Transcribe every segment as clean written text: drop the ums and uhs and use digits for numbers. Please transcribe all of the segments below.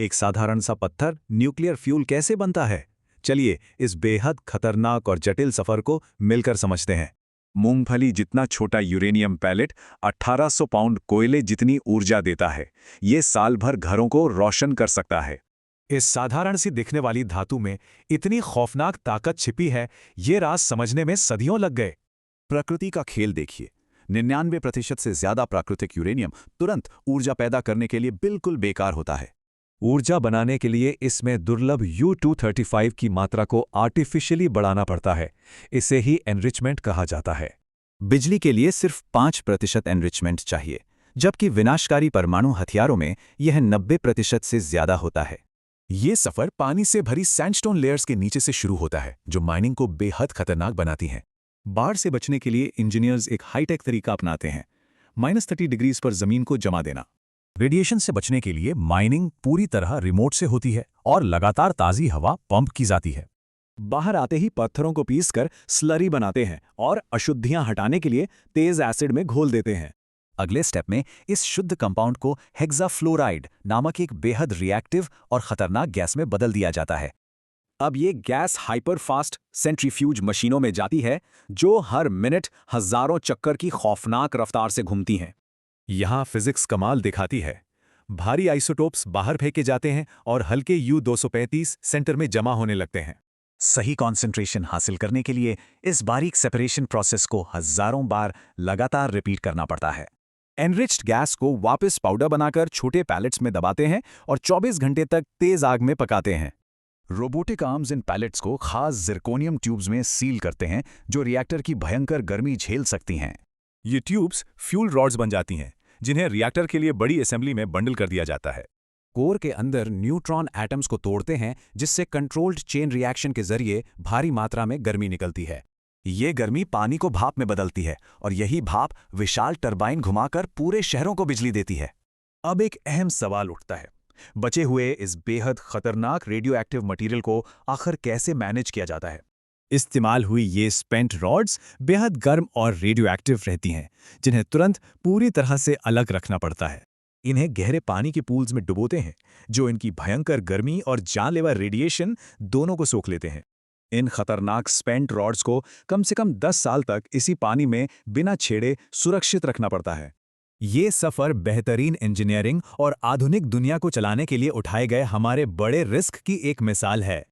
एक साधारण सा पत्थर न्यूक्लियर फ्यूल कैसे बनता है? चलिए इस बेहद खतरनाक और जटिल सफर को मिलकर समझते हैं। मूंगफली जितना छोटा यूरेनियम पैलेट 1800 पाउंड कोयले जितनी ऊर्जा देता है। ये साल भर घरों को रोशन कर सकता है। इस साधारण सी दिखने वाली धातु में इतनी खौफनाक ताकत छिपी है, ये राज समझने में सदियों लग गए। प्रकृति का खेल देखिए। 99% से ज्यादा प्राकृतिक यूरेनियम तुरंत ऊर्जा पैदा करने के लिए बिल्कुल बेकार होता है। ऊर्जा बनाने के लिए इसमें दुर्लभ U-235 की मात्रा को आर्टिफिशियली बढ़ाना पड़ता है। इसे ही एनरिचमेंट कहा जाता है। बिजली के लिए सिर्फ 5% एनरिचमेंट चाहिए, जबकि विनाशकारी परमाणु हथियारों में यह 90% से ज्यादा होता है। ये सफर पानी से भरी सैंडस्टोन लेयर्स के नीचे से शुरू होता है, जो माइनिंग को बेहद खतरनाक बनाती हैं। बाढ़ से बचने के लिए इंजीनियर्स एक हाईटेक तरीका अपनाते हैं, -30 डिग्रीज पर जमीन को जमा देना। रेडिएशन से बचने के लिए माइनिंग पूरी तरह रिमोट से होती है और लगातार ताज़ी हवा पंप की जाती है। बाहर आते ही पत्थरों को पीसकर स्लरी बनाते हैं और अशुद्धियां हटाने के लिए तेज एसिड में घोल देते हैं। अगले स्टेप में इस शुद्ध कंपाउंड को हेक्साफ्लोराइड नामक एक बेहद रिएक्टिव और खतरनाक गैस में बदल दिया जाता है। अब ये गैस हाइपर फास्ट सेंट्रीफ्यूज मशीनों में जाती है, जो हर मिनट हजारों चक्कर की खौफनाक रफ्तार से घूमती हैं। यहाँ फिजिक्स कमाल दिखाती है। भारी आइसोटोप्स बाहर फेंके जाते हैं और हल्के U-235 सेंटर में जमा होने लगते हैं। सही कॉन्सेंट्रेशन हासिल करने के लिए इस बारीक सेपरेशन प्रोसेस को हजारों बार लगातार रिपीट करना पड़ता है। एनरिच्ड गैस को वापस पाउडर बनाकर छोटे पैलेट्स में दबाते हैं और 24 घंटे तक तेज आग में पकाते हैं। रोबोटिक आर्म्स इन पैलेट्स को खास जिरकोनियम ट्यूब्स में सील करते हैं, जो रिएक्टर की भयंकर गर्मी झेल सकती हैं। ये ट्यूब्स फ्यूल रॉड्स बन जाती हैं, जिन्हें रिएक्टर के लिए बड़ी असेंबली में बंडल कर दिया जाता है। कोर के अंदर न्यूट्रॉन एटम्स को तोड़ते हैं, जिससे कंट्रोल्ड चेन रिएक्शन के जरिए भारी मात्रा में गर्मी निकलती है। ये गर्मी पानी को भाप में बदलती है और यही भाप विशाल टरबाइन घुमाकर पूरे शहरों को बिजली देती है। अब एक अहम सवाल उठता है, बचे हुए इस बेहद खतरनाक रेडियो एक्टिव मटीरियल को आखिर कैसे मैनेज किया जाता है? इस्तेमाल हुई ये स्पेंट रॉड्स बेहद गर्म और रेडियो एक्टिव रहती हैं, जिन्हें तुरंत पूरी तरह से अलग रखना पड़ता है। इन्हें गहरे पानी के पूल्स में डुबोते हैं, जो इनकी भयंकर गर्मी और जानलेवा रेडिएशन दोनों को सोख लेते हैं। इन खतरनाक स्पेंट रॉड्स को कम से कम 10 साल तक इसी पानी में बिना छेड़े सुरक्षित रखना पड़ता है। ये सफ़र बेहतरीन इंजीनियरिंग और आधुनिक दुनिया को चलाने के लिए उठाए गए हमारे बड़े रिस्क की एक मिसाल है।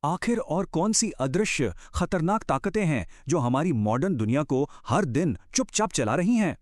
आखिर और कौन सी अदृश्य खतरनाक ताकतें हैं जो हमारी मॉडर्न दुनिया को हर दिन चुपचाप चला रही हैं?